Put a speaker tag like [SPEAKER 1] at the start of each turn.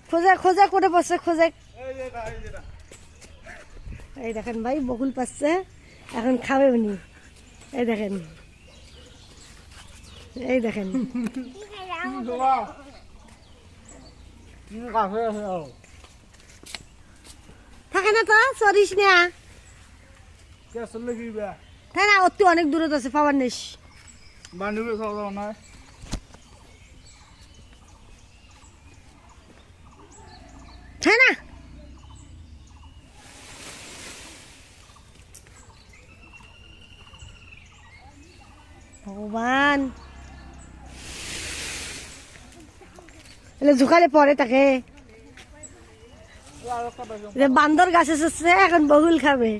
[SPEAKER 1] খোঁজা খোঁজা করে বসে খোঁজা। এই দেখেন ভাই বকুল পাচ্ছে, এখন খাবে উনি। এই দেখেন, এই দেখেন থাকে না তো সরিস না, তাই না? ওর তো অনেক দূরত আছে, পাওয়ার নিস তাই না? ভগবান, ঝুঁকালে পরে তাকে বান্দর গাছে চড়ছে, এখন বকুল খাবে।